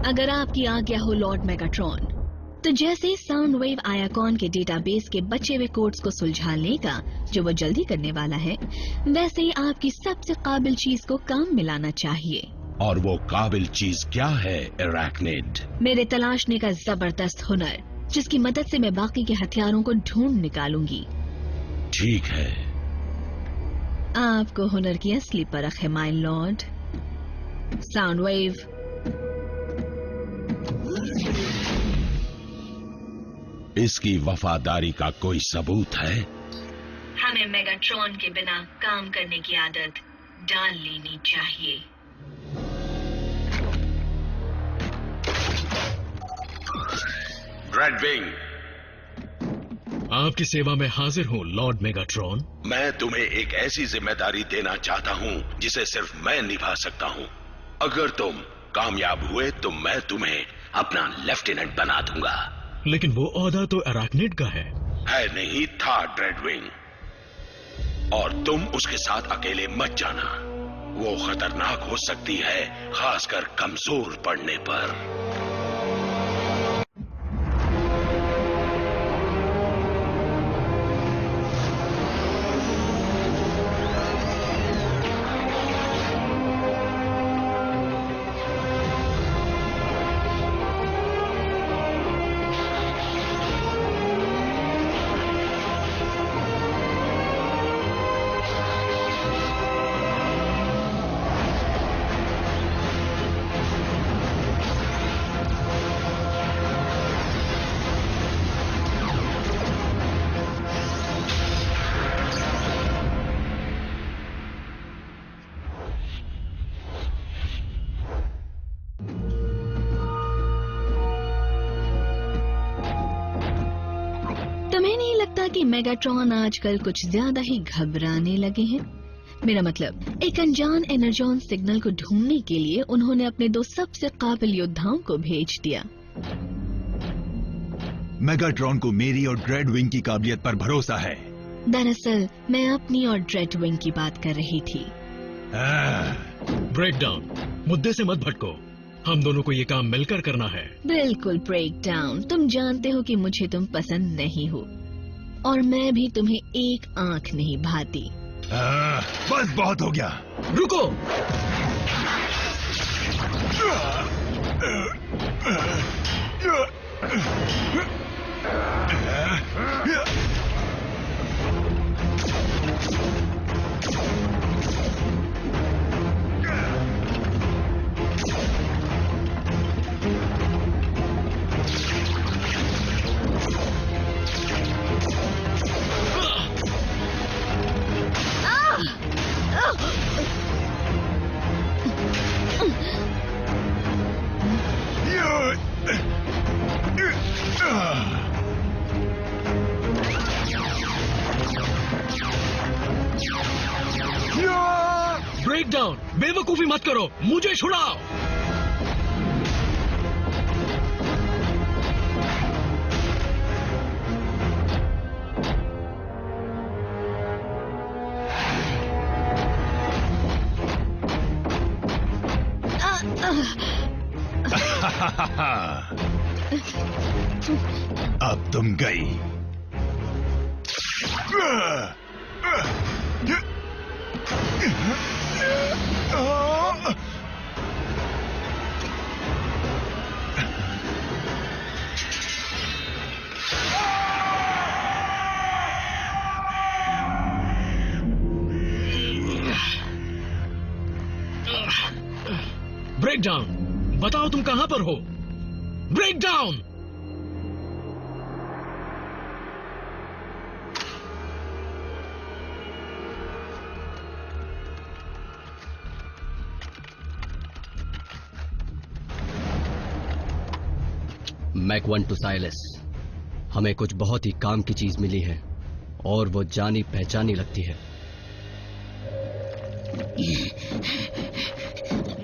अगर आपकी आज्ञा हो लॉर्ड मेगाट्रॉन, तो जैसे साउंड वेव आयाकॉन के डेटाबेस के बचे हुए कोड्स को सुलझा लेगा, जो वो जल्दी करने वाला है, वैसे ही आपकी सबसे काबिल चीज को काम में लाना चाहिए। और वो काबिल चीज क्या है अराकनिड? मेरे तलाशने का जबरदस्त हुनर, जिसकी मदद से मैं बाकी के हथियारों को ढूंढ निकालूंगी। ठीक है। आपको हुनर की असली परख है माय लॉर्ड। साउंड वेव, इसकी वफादारी का कोई सबूत है? हमें मेगाट्रॉन के बिना काम करने की आदत डाल लेनी चाहिए। ड्रेडविंग, आपकी सेवा में हाजिर हूँ लॉर्ड मेगाट्रॉन। मैं तुम्हें एक ऐसी जिम्मेदारी देना चाहता हूँ जिसे सिर्फ मैं निभा सकता हूँ। अगर तुम कामयाब हुए तो मैं तुम्हें अपना लेफ्टिनेंट बना दूंगा। लेकिन वो ओहदा तो अराकनिड का है। नहीं था ड्रेडविंग, और तुम उसके साथ अकेले मत जाना। वो खतरनाक हो सकती है, खासकर कमजोर पड़ने पर। तुम्हें नहीं लगता कि मेगाट्रॉन आजकल कुछ ज्यादा ही घबराने लगे हैं? मेरा मतलब, एक अनजान एनर्जॉन सिग्नल को ढूंढने के लिए उन्होंने अपने 2 सबसे काबिल योद्धाओं को भेज दिया। मेगाट्रॉन को मेरी और ड्रेडविंग की काबिलियत पर भरोसा है। दरअसल मैं अपनी और ड्रेडविंग की बात कर रही थी। ब्रेकडाउन, मुद्दे से मत भटको। हम दोनों को ये काम मिलकर करना है। बिल्कुल ब्रेक डाउन। तुम जानते हो कि मुझे तुम पसंद नहीं हो, और मैं भी तुम्हें एक आंख नहीं भाती। बस बहुत हो गया। रुको। ब्रेकडाउन, बेवकूफी मत करो, मुझे छुड़ाओ। अब तुम गई। ब्रेकडाउन, बताओ तुम कहां पर हो? ब्रेकडाउन! मैक 1 टू साइलस, हमें कुछ बहुत ही काम की चीज मिली है और वो जानी पहचानी लगती है।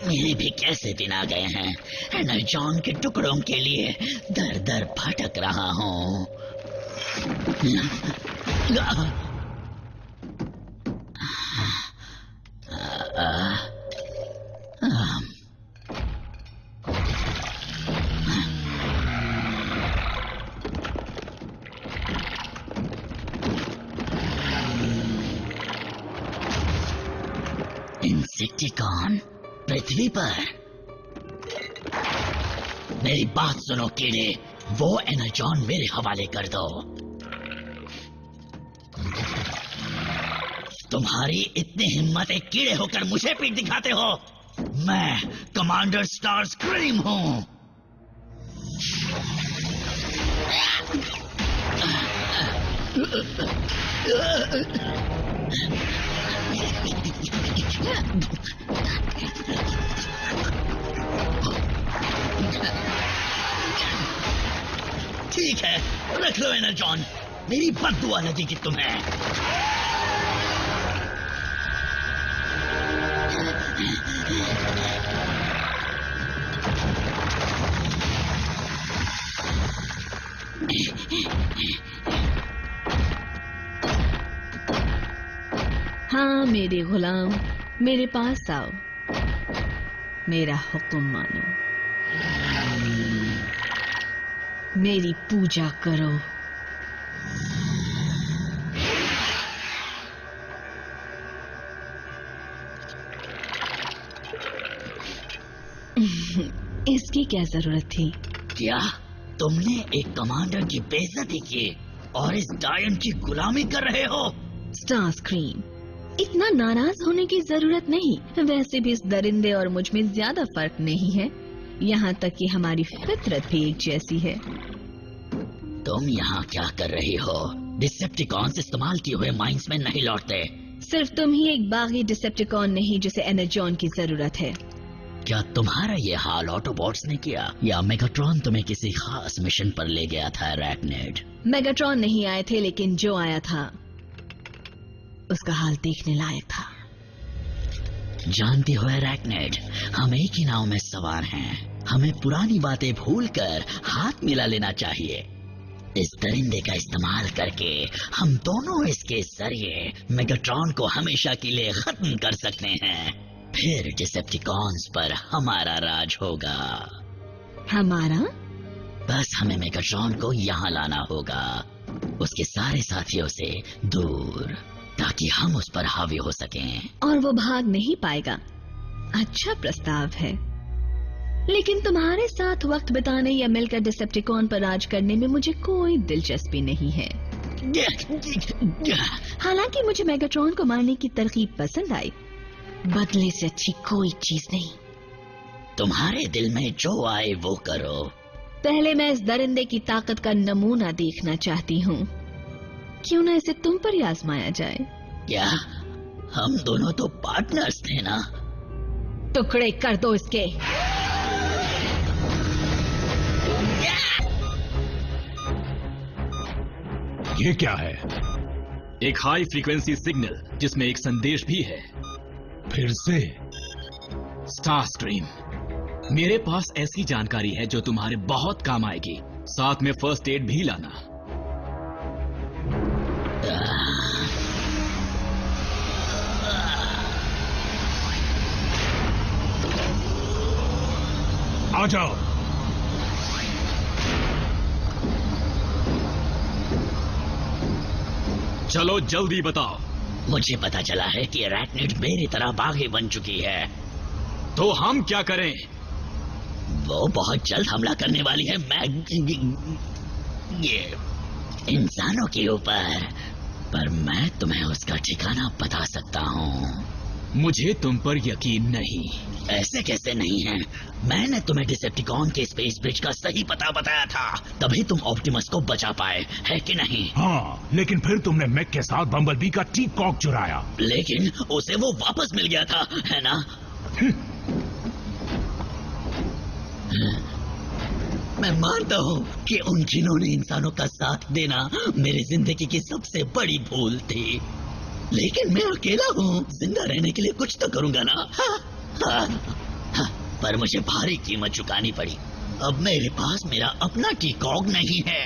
मेरे भी कैसे दिन आ गए हैं। एनर्जॉन के टुकड़ों के लिए दर दर भटक रहा हूँ। इंसेक्टिकॉन पृथ्वी पर? मेरी बात सुनो कीड़े, वो एनर्जॉन मेरे हवाले कर दो। तुम्हारी इतनी हिम्मत है कीड़े होकर मुझे पीठ दिखाते हो? मैं कमांडर स्टार स्क्रीम हूं। ठीक है, रख लो एनर्जॉन, मेरी बद्दुआ लगेगी तुम्हें। हाँ मेरे गुलाम, मेरे पास आओ, मेरा हुक्म मानो, मेरी पूजा करो। इसकी क्या जरूरत थी? क्या तुमने एक कमांडर की बेइज्जती की और इस डायन की गुलामी कर रहे हो? स्टार स्क्रीम, इतना नाराज होने की जरूरत नहीं। वैसे भी इस दरिंदे और मुझ में ज्यादा फर्क नहीं है, यहाँ तक कि हमारी फितरत भी एक जैसी है। तुम यहाँ क्या कर रही हो? डिसेप्टिकॉन्स इस्तेमाल किए हुए माइंस में नहीं लौटते। सिर्फ तुम ही एक बागी डिसेप्टिकॉन नहीं जिसे एनर्जॉन की जरूरत है। क्या तुम्हारा ये हाल ऑटोबॉट्स ने किया या मेगाट्रॉन तुम्हें किसी खास मिशन पर ले गया था अरैक्निड? मेगाट्रॉन नहीं आए थे, लेकिन जो आया था उसका हाल देखने लायक था। जानती हो अरैक्निड, हम एक ही नाव में सवार हैं। हमें पुरानी बातें भूलकर हाथ मिला लेना चाहिए। इस दरिंदे का इस्तेमाल करके हम दोनों इसके जरिए मेगाट्रॉन को हमेशा के लिए खत्म कर सकते हैं। फिर डिसेप्टिकॉन्स पर हमारा राज होगा। हमारा? बस हमें मेगाट्रॉन को यहाँ लाना होगा, उसके सारे साथियों से दूर, ताकि हम उस पर हावी हो सकें। और वो भाग नहीं पाएगा। अच्छा प्रस्ताव है, लेकिन तुम्हारे साथ वक्त बिताने या मिलकर डिसेप्टिकॉन पर राज करने में मुझे कोई दिलचस्पी नहीं है। हालांकि मुझे मेगाट्रॉन को मारने की तरकीब पसंद आई, बदले से अच्छी कोई चीज नहीं। तुम्हारे दिल में जो आए वो करो। पहले मैं इस दरिंदे की ताकत का नमूना देखना चाहती हूँ। क्यों ना इसे तुम पर ही आजमाया जाए? क्या हम दोनों तो पार्टनर्स थे ना? टुकड़े कर दो इसके। ये क्या है? एक हाई फ्रीक्वेंसी सिग्नल जिसमें एक संदेश भी है। फिर से? स्टार स्क्रीम, मेरे पास ऐसी जानकारी है जो तुम्हारे बहुत काम आएगी। साथ में फर्स्ट एड भी लाना। आ जाओ। चलो जल्दी बताओ। मुझे पता चला है कि अरैक्निड मेरी तरह बागी बन चुकी है। तो हम क्या करें? वो बहुत जल्द हमला करने वाली है ये इंसानों के ऊपर, पर मैं तुम्हें उसका ठिकाना बता सकता हूँ। मुझे तुम पर यकीन नहीं। ऐसे कैसे नहीं है? मैंने तुम्हें डिसेप्टिकॉन के स्पेस ब्रिज का सही पता बताया था, तभी तुम ऑप्टिमस को बचा पाए, है कि नहीं? हाँ, लेकिन फिर तुमने मैक के साथ बम्बलबी का टी-कॉक चुराया। लेकिन उसे वो वापस मिल गया था, है ना? मैं मानता हूँ कि उन जिन्होंने इंसानों का साथ देना मेरी जिंदगी की सबसे बड़ी भूल थी, लेकिन मैं अकेला हूँ। जिंदा रहने के लिए कुछ तो करूंगा ना। पर मुझे भारी कीमत चुकानी पड़ी। अब मेरे पास मेरा अपना टी-कॉग नहीं है।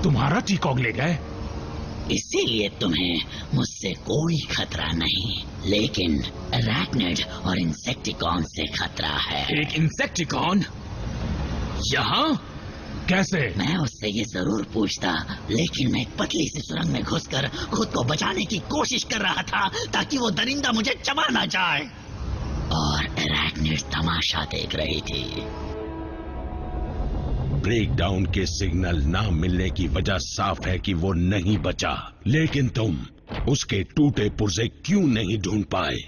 तुम्हारा टी-कॉग ले गए? इसीलिए तुम्हें मुझसे कोई खतरा नहीं, लेकिन अरैक्निड और इंसेक्टिकॉन से खतरा है। एक इंसेक्टिकॉन यहाँ? कैसे? मैं उससे ये जरूर पूछता, लेकिन मैं एक पतली सी सुरंग में घुसकर खुद को बचाने की कोशिश कर रहा था ताकि वो दरिंदा मुझे चबा ना जाए। और एराक्निड तमाशा देख रही थी। ब्रेकडाउन के सिग्नल ना मिलने की वजह साफ है कि वो नहीं बचा, लेकिन तुम उसके टूटे पुर्जे क्यों नहीं ढूंढ पाए?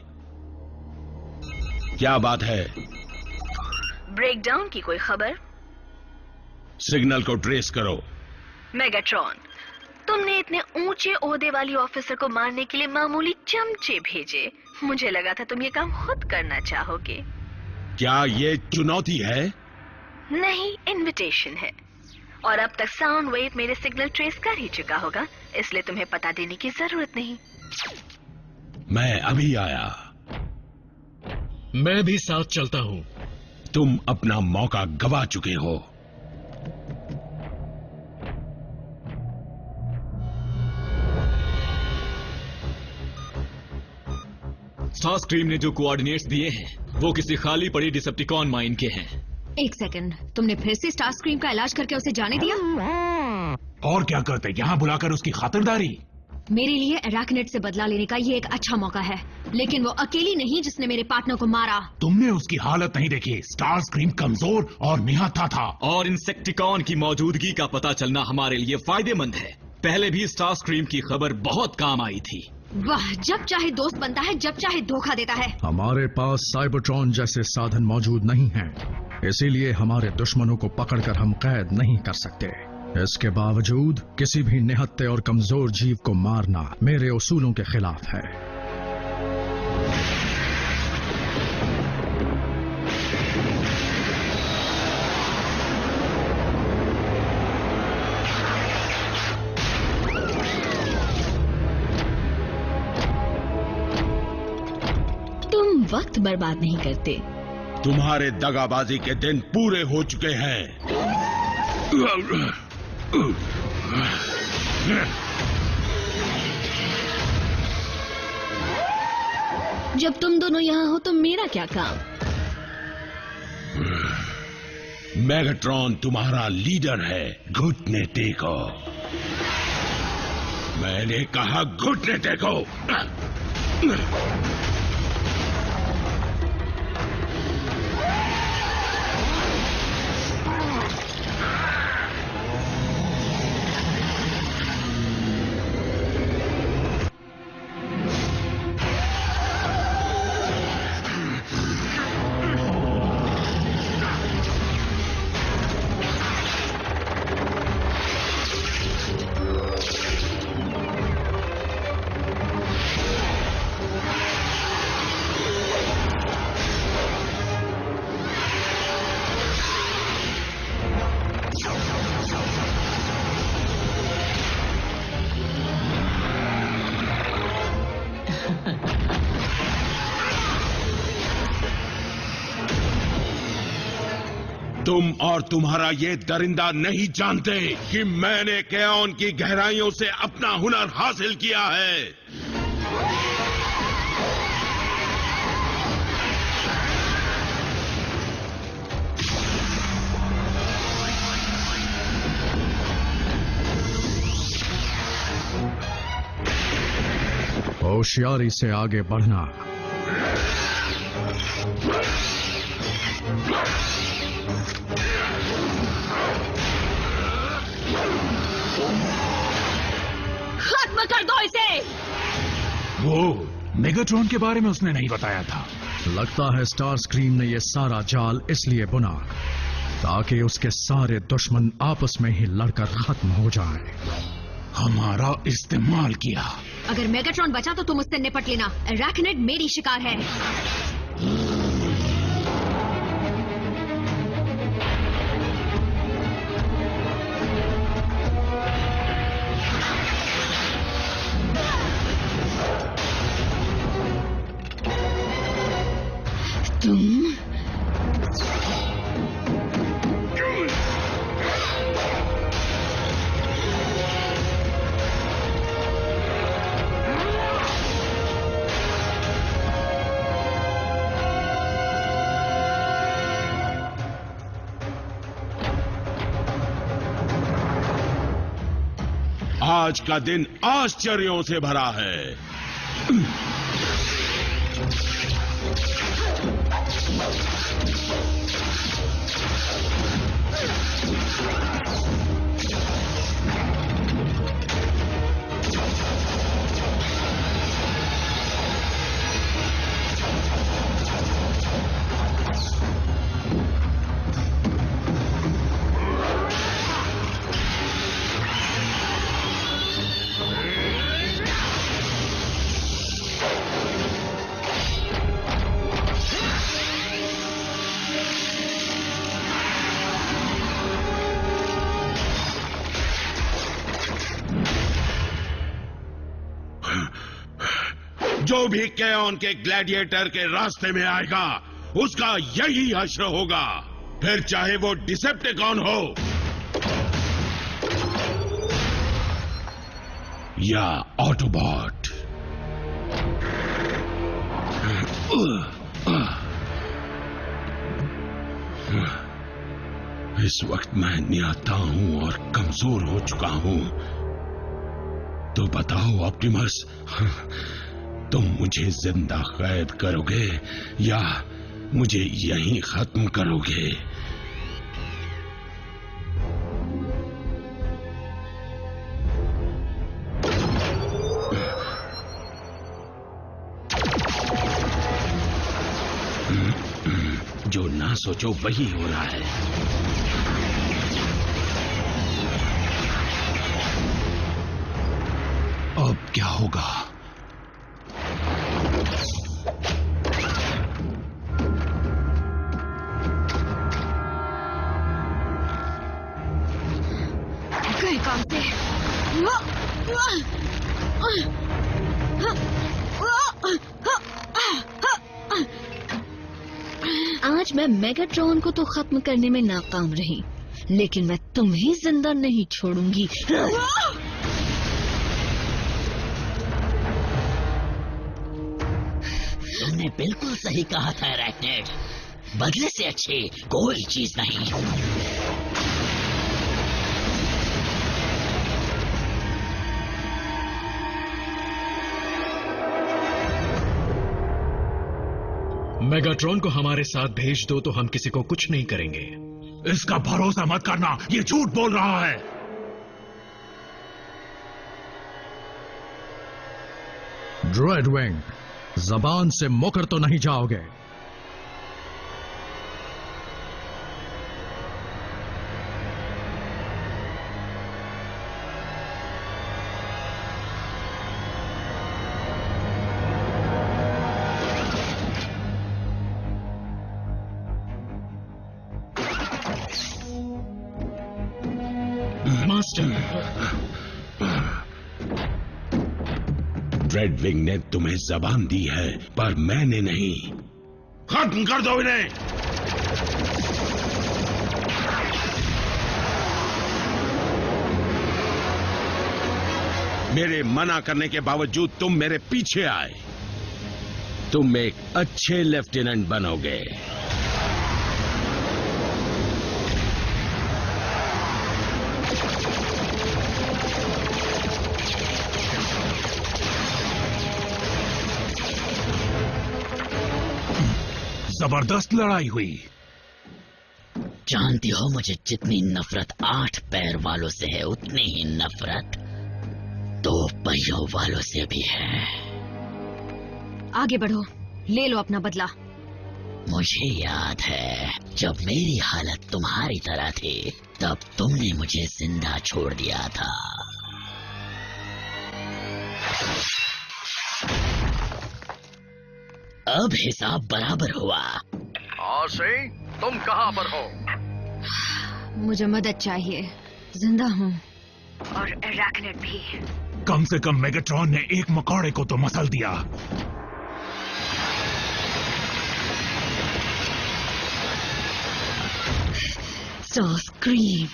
क्या बात है? ब्रेकडाउन की कोई खबर? सिग्नल को ट्रेस करो। मेगाट्रॉन, तुमने इतने ऊंचे ओहदे वाली ऑफिसर को मारने के लिए मामूली चमचे भेजे। मुझे लगा था तुम ये काम खुद करना चाहोगे। क्या ये चुनौती है? नहीं, इनविटेशन है। और अब तक साउंड वेव मेरे सिग्नल ट्रेस कर ही चुका होगा, इसलिए तुम्हें पता देने की जरूरत नहीं। मैं अभी आया। मैं भी साथ चलता हूँ। तुम अपना मौका गवा चुके हो। स्टारस्ट्रीम ने जो कोऑर्डिनेट्स दिए हैं वो किसी खाली पड़ी डिसेप्टिकॉन माइन के हैं। एक सेकंड, तुमने फिर से स्टारस्क्रीम का इलाज करके उसे जाने दिया? और क्या करते, यहाँ बुलाकर उसकी खातिरदारी? मेरे लिए एराक्निड से बदला लेने का ये एक अच्छा मौका है, लेकिन वो अकेली नहीं जिसने मेरे पार्टनर को मारा। तुमने उसकी हालत नहीं देखी। स्टारस्क्रीम कमजोर और निहत्था था। और इंसेक्टिकॉन की मौजूदगी का पता चलना हमारे लिए फायदेमंद है। पहले भी स्टारस्ट्रीम की खबर बहुत काम आई थी। वाह, जब चाहे दोस्त बनता है, जब चाहे धोखा देता है। हमारे पास साइबरट्रॉन जैसे साधन मौजूद नहीं हैं, इसीलिए हमारे दुश्मनों को पकड़कर हम कैद नहीं कर सकते। इसके बावजूद किसी भी निहत्थे और कमजोर जीव को मारना मेरे उसूलों के खिलाफ है। तुम वक्त बर्बाद नहीं करते। तुम्हारे दगाबाजी के दिन पूरे हो चुके हैं। जब तुम दोनों यहाँ हो तो मेरा क्या काम? मेगाट्रॉन तुम्हारा लीडर है, घुटने टेको। मैंने कहा घुटने टेको। तुम और तुम्हारा ये दरिंदा नहीं जानते कि मैंने केओन की गहराइयों से अपना हुनर हासिल किया है। होशियारी से आगे बढ़ना। खत्म कर दो इसे। वो मेगाट्रॉन के बारे में उसने नहीं बताया था। लगता है स्टारस्क्रीम ने यह सारा जाल इसलिए बुना ताकि उसके सारे दुश्मन आपस में ही लड़कर खत्म हो जाएं। हमारा इस्तेमाल किया। अगर मेगाट्रॉन बचा तो तुम उससे निपट लेना। एराक्निड मेरी शिकार है। तुम आज का दिन आश्चर्यों से भरा है। जो भी केओन के ग्लैडिएटर के रास्ते में आएगा उसका यही हश्र होगा, फिर चाहे वो डिसेप्टिकॉन हो या ऑटोबॉट। इस वक्त मैं निहत्था हूं और कमजोर हो चुका हूं। तो बताओ ऑप्टिमस, तुम मुझे जिंदा कैद करोगे या मुझे यहीं खत्म करोगे? जो ना सोचो वही हो रहा है। अब क्या होगा? गए काम से। आज मैं मेगाट्रॉन को तो खत्म करने में नाकाम रही, लेकिन मैं तुम्हें जिंदा नहीं छोड़ूंगी। तुमने बिल्कुल सही कहा था अरैक्निड, बदले से अच्छी कोई चीज नहीं। मेगाट्रॉन को हमारे साथ भेज दो तो हम किसी को कुछ नहीं करेंगे। इसका भरोसा मत करना, ये झूठ बोल रहा है। ड्रेडविंग, जबान से मुकर तो नहीं जाओगे? ड्रेडविंग ने तुम्हें जबान दी है पर मैंने नहीं। खत्म कर दो इन्हें। मेरे मना करने के बावजूद तुम मेरे पीछे आए। तुम एक अच्छे लेफ्टिनेंट बनोगे। जबरदस्त लड़ाई हुई। जानती हो मुझे जितनी नफरत 8 पैर वालों से है उतनी ही नफरत 2 पहियों वालों से भी है। आगे बढ़ो, ले लो अपना बदला। मुझे याद है जब मेरी हालत तुम्हारी तरह थी तब तुमने मुझे जिंदा छोड़ दिया था। अब हिसाब बराबर हुआ। आशी, तुम कहां पर हो? मुझे मदद चाहिए, जिंदा हूँ और अरैक्निड भी। कम से कम मेगाट्रॉन ने एक मकौड़े को तो मसल दिया। स्टारस्क्रीम,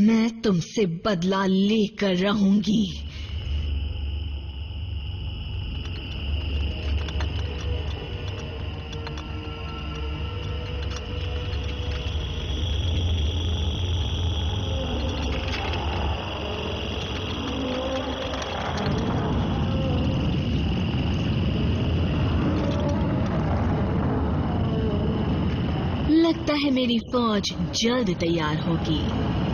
मैं तुमसे बदला लेकर रहूंगी। लगता है मेरी फौज जल्द तैयार होगी।